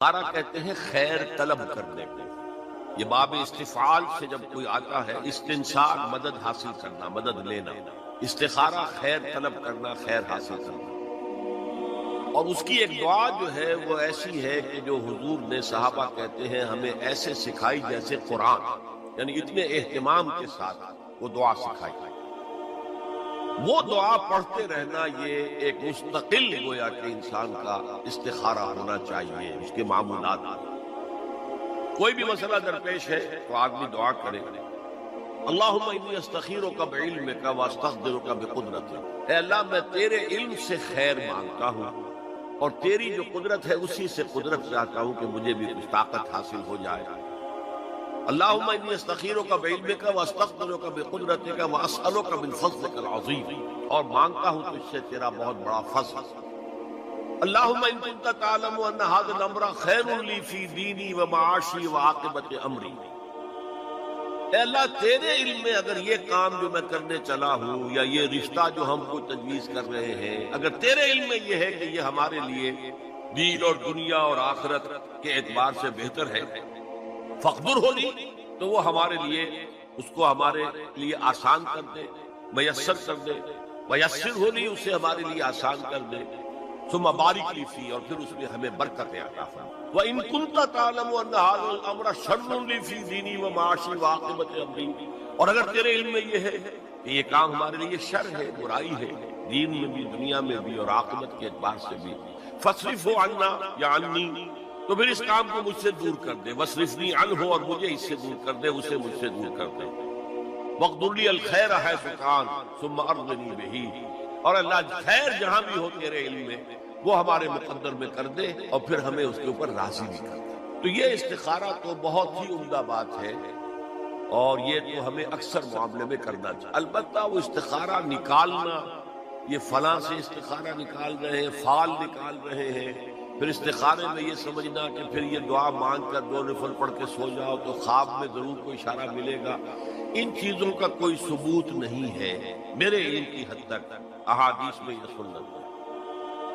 استخارہ کہتے ہیں خیر طلب کرنے کو۔ یہ باب استفعال سے جب کوئی آتا ہے، استنصار مدد حاصل کرنا، مدد لینا، استخارہ خیر طلب کرنا، خیر حاصل کرنا۔ اور اس کی ایک دعا جو ہے وہ ایسی ہے کہ جو حضور نے، صحابہ کہتے ہیں، ہمیں ایسے سکھائی جیسے قرآن، یعنی اتنے اہتمام کے ساتھ وہ دعا سکھائی۔ وہ دعا پڑھتے رہنا یہ ایک مستقل گویا کہ انسان کا استخارہ ہونا چاہیے، اس کے معمولات۔ کوئی بھی مسئلہ درپیش ہے تو آدمی دعا کرے، اللہم انی استخیرک بعلمک واستقدرک بقدرتک، اے اللہ میں تیرے علم سے خیر مانگتا ہوں اور تیری جو قدرت ہے اسی سے قدرت چاہتا ہوں کہ مجھے بھی کچھ طاقت حاصل ہو جائے۔ اللہم انی استخیرک بعلمک واستقدرک بقدرتک واسألک من فضلک العظیم، اور مانگتا ہوں تجھ سے تیرا بہت بڑا فضل۔ اللہم ان کنت تعلم ان ھذا الامر خیر لی فی دینی ومعاشی وعاقبۃ امری، اے اللہ تیرے علم میں اگر یہ کام جو میں کرنے چلا ہوں یا یہ رشتہ جو ہم کو تجویز کر رہے ہیں، اگر تیرے علم میں یہ ہے کہ یہ ہمارے لیے دین اور دنیا اور آخرت کے اعتبار سے بہتر ہے، فقدر ہو لی، تو وہ ہمارے لیے اس کو ہمارے لیے آسان کر دے، میسر کر دے، میسر ہو لی اسے ہمارے لیے آسان کر دے، ثم بارک لی فی، اور پھر اس میں ہمیں برکت عطا فرما۔ وَإِن كُنتَ تَعْلَمُ أَنَّ هَذَا الْأَمْرَ شَرٌّ لِّي فِي دِينِي وَمَعَاشِي وَعَاقِبَةِ أَمْرِي، اور اگر تیرے علم میں یہ ہے کہ یہ کام ہمارے لیے شر ہے، برائی ہے، دین میں بھی، دنیا میں بھی، اور عاقبت کے اعتبار سے بھی، فَاصْرِفْهُ عَنَّا یا عَنِّي، تو پھر اس کام کو مجھ سے دور کر دے، وَاصْرِفْنِي عَنْهُ، اور مجھے اس سے دور کر دے، اسے مجھ سے دور کر دے، وَاقْدُرْ لِي الْخَيْرَ حَيْثُ كَانَ ثُمَّ أَرْضِنِي بِهِ، اور اللہ خیر جہاں بھی ہو تیرے علم میں وہ ہمارے مقدر میں کر دے، اور پھر ہمیں اس کے اوپر راضی بھی کر دے۔ تو یہ استخارہ تو بہت ہی عمدہ بات ہے، اور یہ تو ہمیں اکثر معاملے میں کرنا چاہیے۔ البتہ وہ استخارہ نکالنا، یہ فلاں سے استخارہ نکال رہے ہیں، فال نکال رہے ہیں، پھر استخارے میں یہ سمجھنا کہ پھر یہ دعا مانگ کر 2 نفل پڑھ کے سو جاؤ تو خواب میں ضرور کوئی اشارہ ملے گا، ان چیزوں کا کوئی ثبوت نہیں ہے میرے علم کی حد تک، احادیث میں یہ سنت ہے۔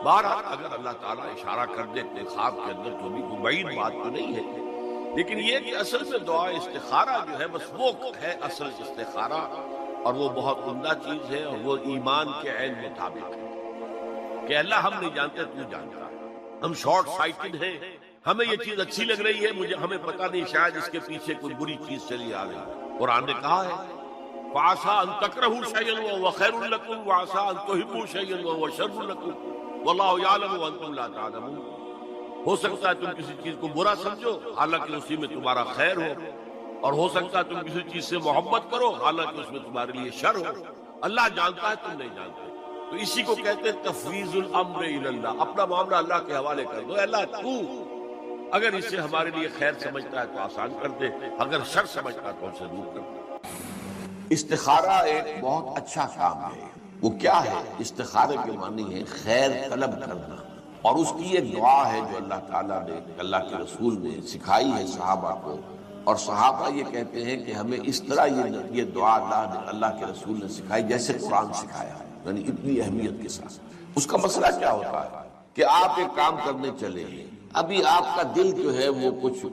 بہرحال اگر اللہ تعالیٰ اشارہ کر دے اپنے خواب کے اندر تو بھی کوئی بعید بات تو نہیں ہے، لیکن یہ کہ اصل میں دعا استخارہ جو ہے بس وہ ہے اصل استخارہ، اور وہ بہت عمدہ چیز ہے، اور وہ ایمان کے عین مطابق ہے کہ اللہ ہم نہیں جانتے، تو جانتا ہے، ہم شارٹ سائٹڈ ہیں، ہمیں یہ چیز اچھی لگ رہی ہے، ہمیں پتہ نہیں شاید اس کے پیچھے کوئی بری چیز چلی آ رہی ہے۔ قرآن نے کہا ہے فَعَسَىٰ أَن تَكْرَهُوا شَيْئًا وَهُوَ خَيْرٌ لَكُمْ وَعَسَىٰ أَن تُحِبُّوا شَيْئًا وَهُوَ شَرٌّ لَكُمْ وَاللَّهُ يَعْلَمُ وَأَنتُمْ لَا تَعْلَمُونَ، ہو سکتا ہے تم کسی چیز کو برا سمجھو حالانکہ اسی میں تمہارا خیر ہو، اور ہو سکتا ہے تم کسی چیز سے محبت کرو حالانکہ اس میں تمہارے لیے شر ہو، اللہ جانتا ہے، تم نہیں جانتے۔ تو اسی کو کہتے ہیں تفویض الامر الی اللہ، اپنا معاملہ اللہ کے حوالے کر دو، اللہ تو اگر اسے ہمارے لیے خیر سمجھتا ہے تو آسان کر دے، اگر شر سمجھتا ہے تو ہم سے دور کر دے۔ استخارہ ایک بہت اچھا کام ہے۔ وہ کیا ہے؟ استخارے کے معنی ہے خیر طلب کرنا، اور اس کی ایک دعا ہے جو اللہ تعالیٰ نے، اللہ کے رسول نے سکھائی ہے صحابہ کو، اور صحابہ یہ کہتے ہیں کہ ہمیں اس طرح یہ دعا اللہ کے رسول نے سکھائی جیسے قرآن سکھایا ہے، یعنی اتنی اہمیت کے ساتھ۔ اس کا مسئلہ کیا ہوتا ہے کہ آپ ایک کام کرنے چلے ہیں، ابھی آپ کا دل جو ہے وہ کچھ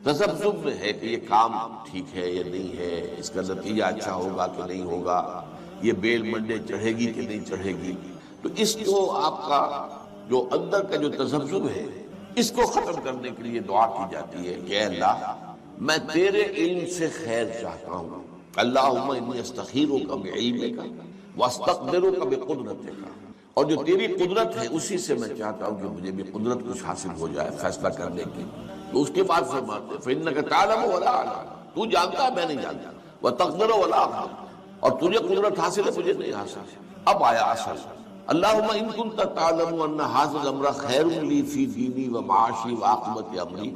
تذبذب میں ہے کہ یہ کام ٹھیک ہے یا نہیں ہے، اس کا نتیجہ اچھا ہوگا کہ نہیں ہوگا، یہ بیل منڈے چڑھے گی کہ نہیں چڑھے گی، تو اس کو آپ کا جو اندر کا جو تذبذب ہے اس کو ختم کرنے کے لیے دعا کی جاتی ہے کہ اے اللہ میں تیرے علم سے خیر چاہتا ہوں، اللہم انی استخیرک بعلمک واستقدرک بقدرتک، اور جو تیری قدرت ہے اسی سے میں چاہتا ہوں کہ مجھے بھی قدرت کچھ حاصل ہو جائے فیصلہ کرنے کی۔ تو اس کے بعد فرماتے فإنک تعلم ولا اعلم، تو جانتا ہے میں نہیں جانتا، وتقدر ولا اقدر، اور تجھے قدرت حاصل ہے مجھے نہیں حاصل۔ اب آیا اصل، اللہم ان کنت تعلم ان ھذا الامر خیر لی فی دینی ومعاشی وعاقبۃ امری،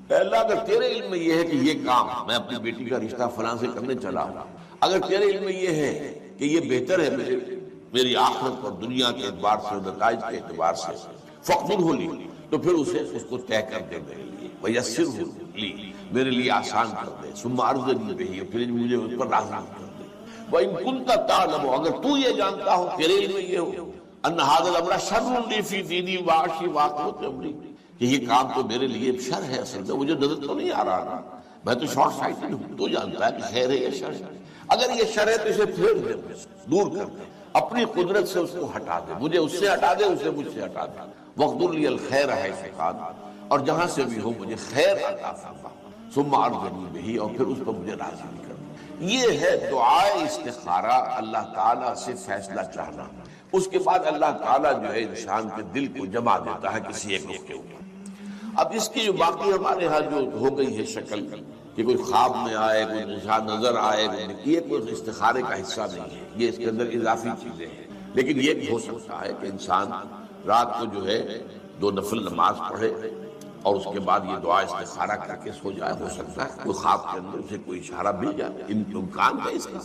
اے اللہ اگر تیرے علم میں یہ ہے کہ یہ کام میں اپنی بیٹی کا رشتہ فلاں سے کرنے چلا ہوں، اگر تیرے علم میں یہ ہے کہ یہ بہتر ہے میری آخرت اور دنیا کے اعتبار سے اور نتائج کے اعتبار سے، فقدرہ لی، تو پھر اس کو طے کر دے میرے لیے، ویسرہ لی، میرے لیے آسان کر دے، ثم ارضنی بہ، پھر مجھے اس پر راضی کر دے۔ وَإِن كُنتَ تَعْلَمُ، اگر تو یہ جانتا ہو، تیرے علم میں یہ ہو، ان ھذا الامر شر لی فی دینی ومعاشی وعاقبۃ امری، کہ یہ کام تو میرے لیے شر ہے، اصل میں مجھے نظر تو نہیں آ رہا، میں تو شارٹ سائٹڈ ہوں، تو جانتا ہے کہ خیر ہے یا شر ہے۔ اگر یہ شر ہے تو اسے پھیر دے، دور کر دے، اپنی قدرت سے اس کو ہٹا دے، مجھے اس سے ہٹا دے، اسے مجھ سے ہٹا دے۔ وَاقْدُرْ لِيَ الْخَيْرَ حَيْثُ كَانَ، اور جہاں سے بھی ہو مجھے خیر عطا فرما، ثُمَّ أَرْضِنِي بِهِ، اور پھر اس پر مجھے راضی بھی کر دے۔ یہ ہے دعائے استخارہ، اللہ تعالیٰ سے فیصلہ چاہنا۔ اس کے بعد اللہ تعالیٰ جو ہے انسان کے دل کو جما دیتا ہے کسی ایک رخ کے اوپر۔ اب اس کی جو باقی ہمارے ہاں جو ہو گئی ہے شکل کہ کوئی خواب میں آئے، کوئی نشان نظر آئے، یہ کوئی استخارے کا حصہ نہیں ہے، یہ اس کے اندر اضافی چیزیں ہیں۔ لیکن یہ بھی ہو سکتا ہے کہ انسان رات کو جو ہے 2 نفل نماز پڑھے اور اس کے بعد یہ دعا استخارہ کر کے سو جائے۔ ہو سکتا ہے کوئی خواب کے اندر اسے کوئی اشارہ مل جائے، امکان ہے اس کا،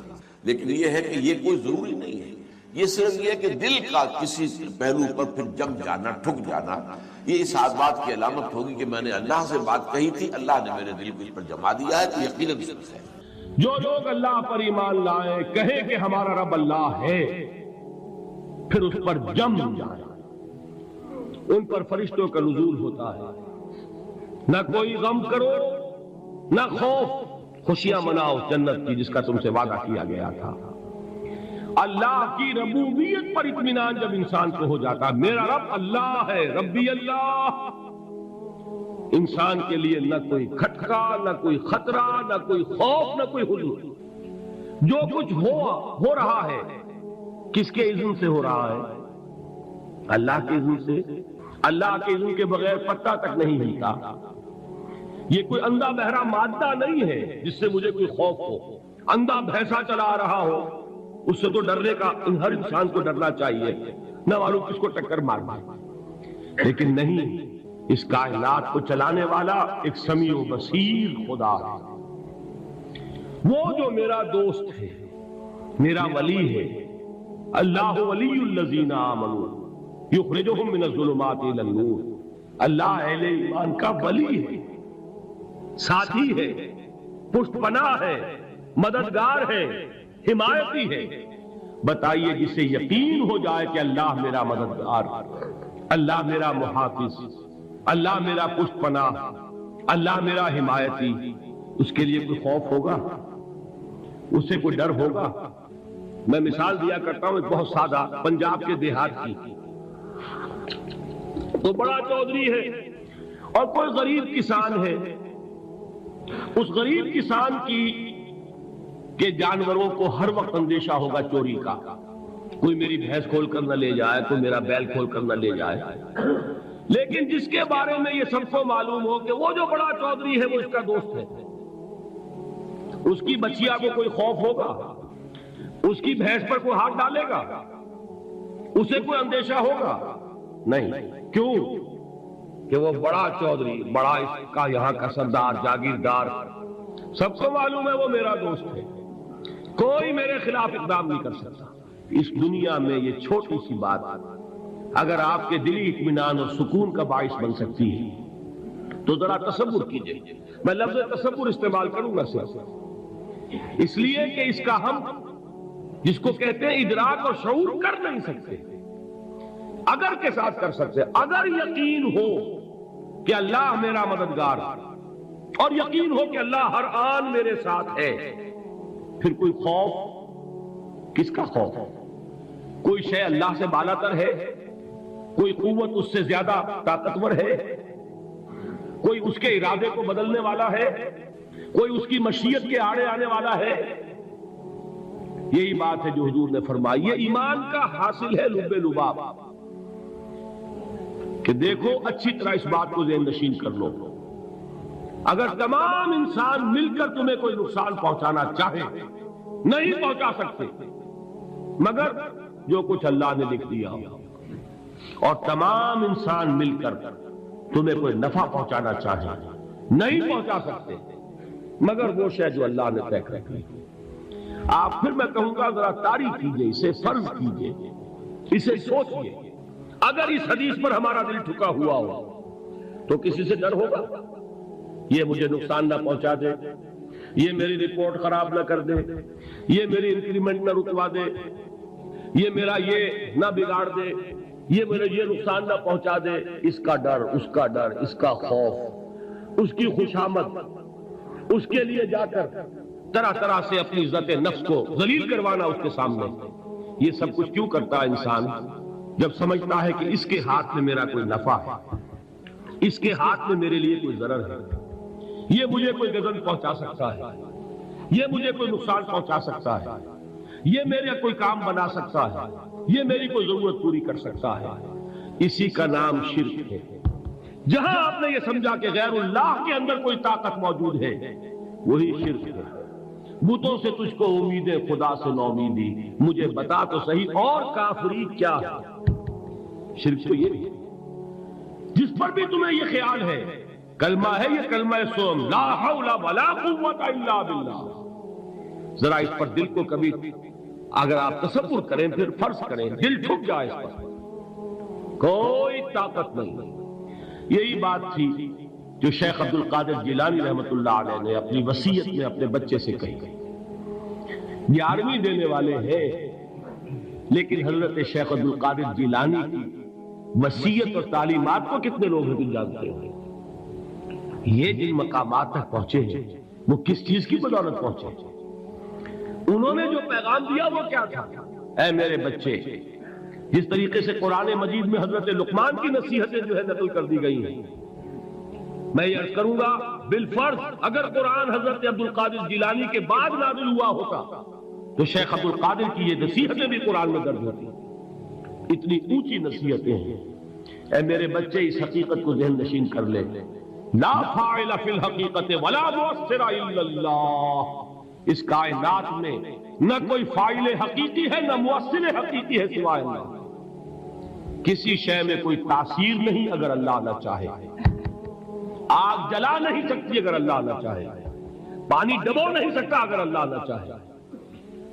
لیکن یہ ہے کہ یہ کوئی ضروری نہیں ہے۔ یہ صرف یہ کہ دل کا کسی پہلو پر پھر جم جانا، ٹھک جانا، یہ اس بات کی علامت ہوگی کہ میں نے اللہ سے بات کہی تھی، اللہ نے میرے دل کو اس پر جما دیا ہے، تو یقیناً سچ ہے۔ جو لوگ اللہ پر ایمان لائیں، کہیں کہ ہمارا رب اللہ ہے، پھر اس پر جم جائیں، ان پر فرشتوں کا نزول ہوتا ہے۔ نہ کوئی غم کرو، نہ خوف، خوشیاں مناؤ جنت کی جس کا تم سے وعدہ کیا گیا تھا۔ اللہ کی ربوبیت پر اطمینان جب انسان کو ہو جاتا، میرا رب اللہ ہے، ربی اللہ، انسان کے لیے نہ کوئی کھٹکا، نہ کوئی خطرہ، نہ کوئی خوف، نہ کوئی حزن۔ جو کچھ ہو رہا ہے کس کے اذن سے ہو رہا ہے؟ اللہ کے اذن سے۔ اللہ کے اذن کے بغیر پتہ تک نہیں ہلتا۔ یہ کوئی اندھا بہرا مادہ نہیں ہے جس سے مجھے کوئی خوف ہو۔ اندھا بھینسا چلا رہا ہو، اس سے تو ڈرنے کا ہر انسان کو ڈرنا چاہیے، نہ معلوم کس کو ٹکر مارنا۔ لیکن نہیں، اس کائنات کو چلانے والا ایک سمیع و بصیر خدا ہے۔ وہ جو میرا دوست ہے، میرا ولی ہے۔ اللہ ولی الذین آمنوا یخرجہم من الظلمات الی النور۔ اللہ اہل ایمان کا ولی ہے، ساتھی ہے، پشت پناہ ہے، مددگار ہے، حمایتی ہے۔ بتائیے جسے یقین ہو جائے کہ اللہ میرا مددگار، اللہ میرا محافظ، اللہ میرا پشت پناہ، اللہ میرا حمایتی، اس کے لیے کوئی خوف ہوگا؟ اس سے کوئی ڈر ہوگا؟ میں مثال دیا کرتا ہوں ایک بہت سادہ، پنجاب کے دیہات کی۔ تو بڑا چودھری ہے اور کوئی غریب کسان ہے۔ اس غریب کسان کی کہ جانوروں کو ہر وقت اندیشہ ہوگا چوری کا، کوئی میری بھینس کھول کر نہ لے جائے، کوئی میرا بیل کھول کر نہ لے جائے۔ لیکن جس کے بارے میں یہ سب کو معلوم ہو کہ وہ جو بڑا چودھری ہے وہ اس کا دوست ہے، اس کی بچیا کو کوئی خوف ہوگا؟ اس کی بھینس پر کوئی ہاتھ ڈالے گا؟ اسے کوئی اندیشہ ہوگا؟ نہیں۔ کیوں؟ کہ وہ بڑا چودھری، بڑا اس کا یہاں کا سردار، جاگیردار، سب کو معلوم ہے وہ میرا دوست ہے، کوئی میرے خلاف اقدام نہیں کر سکتا۔ اس دنیا میں یہ چھوٹی سی بات اگر آپ کے دلی اطمینان اور سکون کا باعث بن سکتی ہے تو ذرا تصور کیجئے۔ میں لفظ تصور استعمال کروں گا صرف اس لیے کہ اس کا ہم جس کو کہتے ہیں ادراک اور شعور کر نہیں سکتے، اگر کے ساتھ کر سکتے۔ اگر یقین ہو کہ اللہ میرا مددگار اور یقین ہو کہ اللہ ہر آن میرے ساتھ ہے، پھر کوئی خوف کس کا خوف؟ کوئی شے اللہ سے بالا تر ہے؟ کوئی قوت اس سے زیادہ طاقتور ہے؟ کوئی اس کے ارادے کو بدلنے والا ہے؟ کوئی اس کی مشیت کے آڑے آنے والا ہے؟ یہی بات ہے جو حضور نے فرمائی، یہ ایمان کا حاصل ہے لب لباب، کہ دیکھو اچھی طرح اس بات کو ذہن نشین کر لو۔ اگر تمام انسان مل کر تمہیں کوئی نقصان پہنچانا چاہے نہیں پہنچا سکتے، مگر جو کچھ اللہ نے لکھ دیا ہو، اور تمام انسان مل کر تمہیں کوئی نفع پہنچانا چاہے نہیں پہنچا سکتے، مگر وہ شے جو اللہ نے طے کر دی۔ آپ پھر میں کہوں گا ذرا تعریف کیجئے، اسے فرض کیجئے، اسے سوچئے۔ اگر اس حدیث پر ہمارا دل ٹھکا ہوا ہو تو کسی سے ڈر ہوگا؟ یہ مجھے نقصان نہ پہنچا دے، یہ میری رپورٹ خراب نہ کر دے، یہ میری انکریمنٹ نہ رکوا دے، یہ میرا یہ نہ بگاڑ دے، یہ مجھے یہ نقصان نہ پہنچا دے، اس کا ڈر، اس کا ڈر، اس کا خوف، اس کی خوشامد، اس کے لیے جا کر طرح طرح سے اپنی عزت نفس کو ذلیل کروانا اس کے سامنے. یہ سب کچھ کیوں کرتا ہے انسان؟ جب سمجھتا ہے کہ اس کے ہاتھ میں میرا کوئی نفع ہے، اس کے ہاتھ میں میرے لیے کوئی ضرر ہے، یہ مجھے کوئی غضب پہنچا سکتا ہے، یہ مجھے کوئی نقصان پہنچا سکتا ہے، یہ میرے کوئی کام بنا سکتا ہے، یہ میری کوئی ضرورت پوری کر سکتا ہے. اسی کا نام شرک ہے. جہاں آپ نے یہ سمجھا کہ غیر اللہ کے اندر کوئی طاقت موجود ہے، وہی شرک ہے. بتوں سے تجھ کو امید ہے، خدا سے نومیدی، مجھے بتا تو صحیح اور کافری کیا ہے. شرک تو یہ ہے جس پر بھی تمہیں یہ خیال ہے. کلمہ ہے یہ کلمہ سوم، لا حول ولا قوت الا باللہ. ذرا اس پر دل کو کبھی اگر آپ تصور کریں، پھر فرض کریں دل ٹھک جائے، اس پر کوئی طاقت نہیں. یہی بات تھی جو شیخ عبد القادر جیلانی رحمۃ اللہ علیہ نے اپنی وصیت میں اپنے بچے سے کہی. 11ویں دینے والے ہیں، لیکن حضرت شیخ عبد القادر جیلانی کی وصیت اور تعلیمات کو کتنے لوگ ہیں جانتے ہیں؟ یہ جن مقامات تک پہنچے ہیں وہ کس چیز کی بدولت پہنچے؟ انہوں نے جو پیغام دیا وہ کیا تھا؟ اے میرے بچے، جس طریقے سے قرآن مجید میں حضرت لقمان کی نصیحتیں جو ہے نقل کر دی گئی ہیں، میں یہ عرض کروں گا بالفرض اگر قرآن حضرت عبد القادر جیلانی کے بعد نازل ہوا ہوتا تو شیخ عبد القادر کی یہ نصیحتیں بھی قرآن میں درج ہوتی. اتنی اونچی نصیحتیں ہیں. اے میرے بچے، اس حقیقت کو ذہن نشین کر لے، لا فاعل فی الحقیقت ولا مؤثر الا اللہ. اس کائنات میں نہ کوئی فاعل حقیقی ہے نہ مؤثر حقیقی ہے سوائے اللہ. کسی شے میں کوئی تاثیر نہیں اگر اللہ نہ چاہے. آگ جلا نہیں سکتی اگر اللہ نہ چاہے. پانی ڈبو نہیں سکتا اگر اللہ نہ چاہے.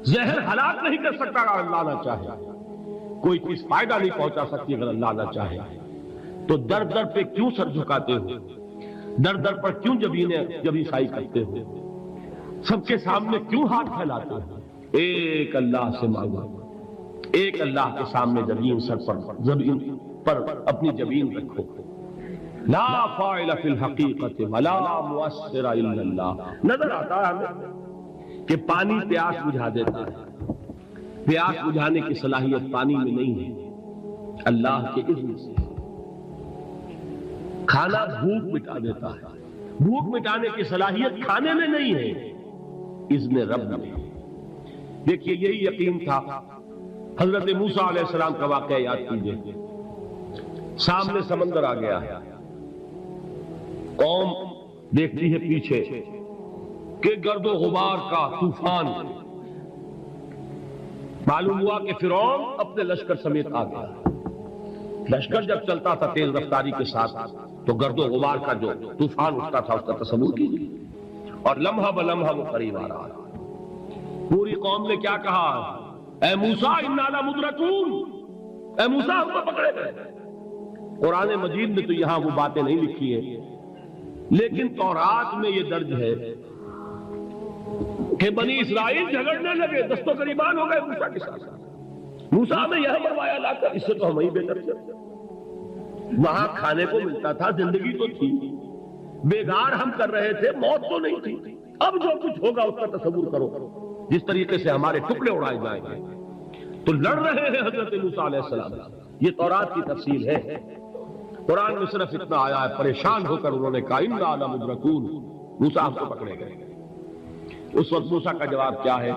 زہر ہلاک نہیں کر سکتا اگر اللہ نہ چاہے. کوئی چیز فائدہ نہیں پہنچا سکتی اگر اللہ نہ چاہے. تو در در پہ کیوں سر جھکاتے ہو؟ در در پر کیوں جبیں سائی کرتے ہو؟ سب کے سامنے کیوں ہاتھ پھیلاتے ہو؟ ایک اللہ سے مانگو، ایک اللہ کے سامنے جبین سر پر اپنی جبین رکھو. لا فاعل فی الحقیقت ولا مؤثر الا اللہ. نظر آتا ہے ہمیں کہ پانی پیاس بجھا دیتا ہے. پیاس بجھانے کی صلاحیت پانی میں نہیں ہے، اللہ کے اذن سے. کھانا بھوک مٹا دیتا ہے، بھوک مٹانے کی صلاحیت کھانے میں نہیں ہے، اذن رب میں. دیکھیے یہی یقین تھا. حضرت موسیٰ علیہ السلام کا واقعہ یاد کیجئے. سامنے سمندر آ گیا، قوم دیکھتی ہے پیچھے کہ گرد و غبار کا طوفان. معلوم ہوا کہ فرعون اپنے لشکر سمیت آ گیا. لشکر جب چلتا تھا تیز رفتاری کے ساتھ تو گرد و غبار کا جو طوفان اٹھتا تھا اس کا تصور کیجیے. اور لمحہ بلمحہ وہ قریب آ رہا. پوری قوم نے کیا کہا؟ اے موسیٰ انا لمدرکون، اے موسیٰ ہم کو پکڑے گئے. قرآن مجید میں تو یہاں وہ باتیں نہیں لکھی ہیں، لیکن تورات میں یہ درج ہے کہ بنی اسرائیل جھگڑنے لگے، دست و گریبان ہو گئے موسیٰ کے ساتھ. موسیٰ نے یہ مروایا لا کر، اس سے تو ہم ہی بہتر تھے. وہاں کھانے کو ملتا تھا، زندگی تو تھی، بیگار ہم کر رہے تھے، موت تو نہیں تھی. اب جو کچھ ہوگا اس کا تصور کرو، جس طریقے سے ہمارے ٹکڑے اڑائے جائیں گے. تو لڑ رہے ہیں حضرت موسیٰ علیہ السلام. یہ تورات کی تفصیل ہے. قرآن میں صرف اتنا آیا ہے، پریشان ہو کر انہوں نے کہا انا لمدرکون، موسیٰ ہم کو پکڑے گئے. اس وقت موسیٰ کا جواب کیا ہے؟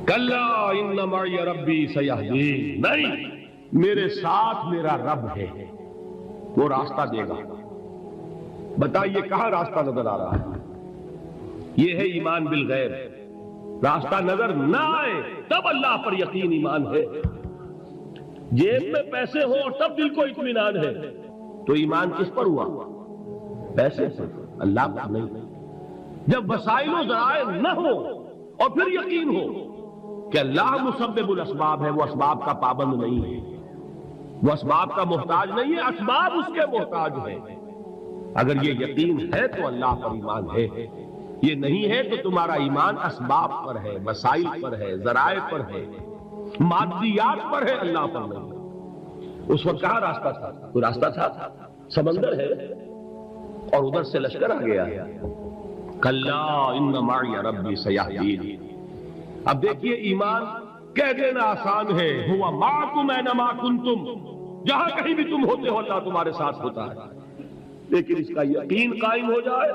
کلا ان معی ربی سیہدین. نہیں، میرے ساتھ میرا رب ہے، وہ راستہ دے گا. بتائیے کہاں راستہ نظر آ رہا ہے؟ یہ ہے ایمان بالغیب. راستہ نظر نہ آئے تب اللہ پر یقین ایمان ہے. جیب میں پیسے ہو اور تب دل کو اطمینان ہے تو ایمان کس پر ہوا؟ پیسے سے، اللہ پر نہیں. جب وسائل و ذرائع نہ ہو اور پھر یقین ہو کہ اللہ مسبب الاسباب ہے، وہ اسباب کا پابند نہیں ہے، وہ اسباب کا محتاج نہیں ہے، اسباب اس کے محتاج ہیں. اگر یہ یقین ہے تو اللہ پر ایمان ہے. یہ نہیں ہے تو تمہارا ایمان اسباب پر ہے، وسائل پر ہے، ذرائع پر ہے. مادیات پر ہے، اللہ پر نہیں۔ اس وقت کہاں راستہ تھا؟ کوئی راستہ تھا؟ سمندر ہے اور ادھر سے لشکر آ گیا ہے۔ کلا ان معی ربی سیہدین۔ اب دیکھیے ایمان کہہ دینا آسان ہے، ہوا معکم اینما کنتم، جہاں کہیں بھی تم ہوتے ہو اللہ تمہارے ساتھ ہوتا ہے، لیکن اس کا یقین قائم ہو جائے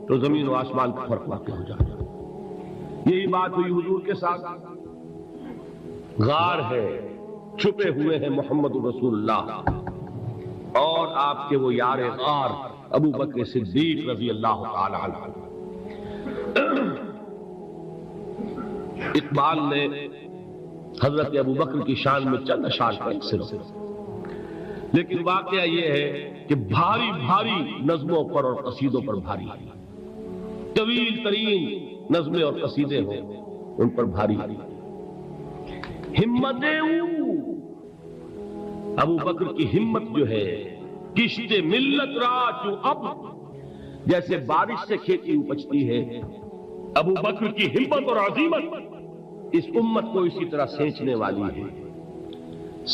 تو زمین و آسمان کا فرق واقع ہو جائے۔ یہی بات ہوئی حضور کے ساتھ۔ غار ہے، چھپے ہوئے ہیں محمد رسول اللہ اور آپ کے وہ یار غار ابو بکر صدیق رضی اللہ تعالی عنہ۔ اقبال نے حضرت ابو بکر کی شان میں چند اشعار کا ایک صرف، لیکن واقعہ یہ ہے کہ بھاری بھاری نظموں پر اور قصیدوں پر بھاری، طویل ترین نظمیں اور قصیدے ہوں ان پر بھاری۔ ہمت ابو بکر کی ہمت جو ہے، کشت ملت را چو اب، جیسے بارش سے کھیتی اپجتی ہے، ابو بکر کی ہمت اور عظیمت اس امت کو اسی طرح سینچنے والی ہے۔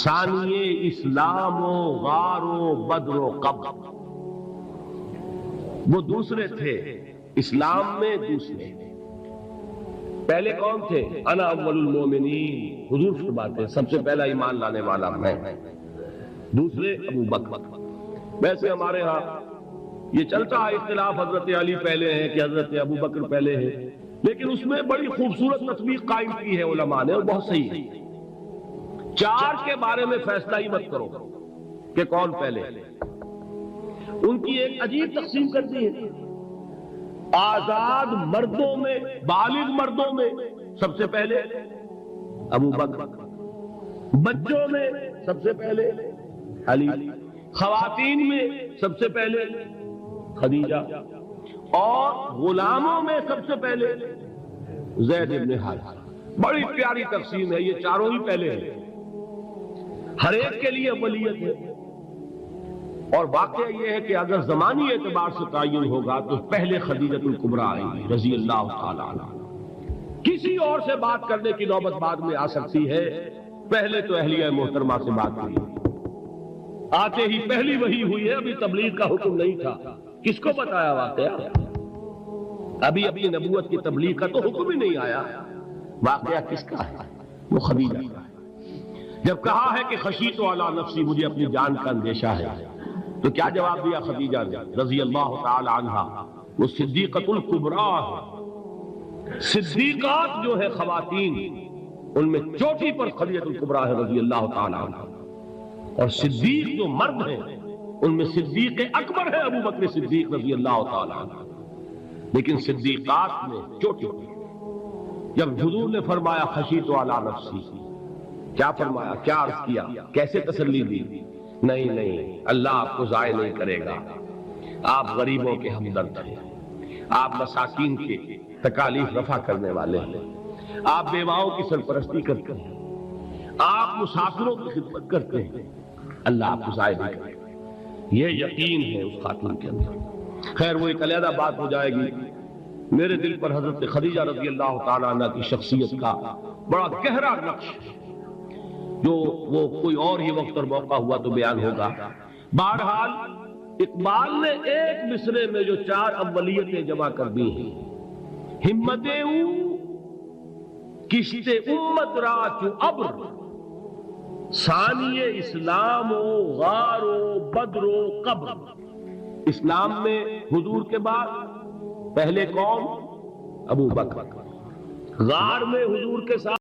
ثانیے اسلام و غار و بدر و قبر، وہ دوسرے تھے اسلام میں، دوسرے پہلے کون تھے؟ انا اول المومنین، حضور فرماتے ہیں سب سے پہلا ایمان لانے والا میں، دوسرے ابو بکر۔ ویسے ہمارے ہاں یہ چلتا ہے اختلاف، حضرت علی پہلے ہیں کہ حضرت ابو بکر پہلے ہیں، لیکن اس میں بڑی خوبصورت تطبیق قائم کی ہے علماء نے اور بہت صحیح ہے۔ چار کے بارے میں فیصلہ ہی مت کرو کہ کون پہلے، ان کی ایک عجیب تقسیم کر دی ہے۔ آزاد مردوں میں، بالغ مردوں میں سب سے پہلے ابو بکر، بچوں میں سب سے پہلے علی، خواتین میں سب سے پہلے خدیجہ، اور غلاموں میں سب سے پہلے زید بن حارثہ۔ بڑی پیاری تقسیم ہے، یہ چاروں ہی پہلے ہیں، ہر ایک کے لیے اولیت ہے۔ اور واقعہ یہ ہے کہ اگر زمانی اعتبار سے تعین ہوگا تو پہلے خدیجۃ الکبریٰ آئیں گی رضی اللہ تعالی عنہ۔ کسی اور سے بات کرنے کی نوبت بعد میں آ سکتی ہے، پہلے تو اہلیہ محترمہ سے بات ہوئی، آتے ہی پہلی وحی ہوئی ہے، ابھی تبلیغ کا حکم نہیں تھا۔ کس کو بتایا واقعہ؟ ابھی اپنی نبوت کی تبلیغ کا تو حکم ہی نہیں آیا۔ واقعہ کس کا ہے؟ وہ خدیجہ کا ہے۔ جب کہا ہے کہ خشیت علی نفسی، مجھے اپنی جان کا اندیشہ ہے، تو کیا جواب دیا خدیجہ نے رضی اللہ تعالی عنہا؟ وہ صدیقۃ الکبریٰ ہے۔ صدیقات جو ہے خواتین، ان میں چوٹی پر خدیجۃ الکبریٰ ہے رضی اللہ تعالی عنہا، اور صدیق جو مرد ہیں ان میں صدیق اکبر ہے ابو بکر صدیق رضی اللہ تعالی عنہ، لیکن صدیقات میں چوٹی پر۔ جب حضور نے فرمایا خشیت علی نفسی، کیا فرمایا؟ کیا عرض کیا؟ کیسے تسلی دی؟ نہیں، اللہ آپ کو ضائع نہیں کرے گا، آپ غریبوں کے ہمدرد ہیں، آپ مساکین کے تکالیف رفع کرنے والے ہیں، آپ بیواؤں کی سرپرستی کرتے ہیں، آپ مسافروں کی خدمت کرتے ہیں، اللہ آپ کو ضائع نہیں کرے گا۔ یہ یقین ہے اس خاتون کے اندر۔ خیر وہ ایک علیحدہ بات ہو جائے گی۔ میرے دل پر حضرت خدیجہ رضی اللہ تعالی عنہ کی شخصیت کا بڑا گہرا نقش، جو وہ کوئی اور ہی وقت اور موقع ہوا تو بیان ہوگا۔ بہرحال اقبال نے ایک مصرے میں جو چار اولیتیں جمع کر دی ہیں، ہمتیں کشت امت را چو ابر، ثانی اسلام و غار و بدر و قبر۔ اسلام میں حضور کے بعد پہلے کون؟ ابو بکر۔ غار میں حضور کے ساتھ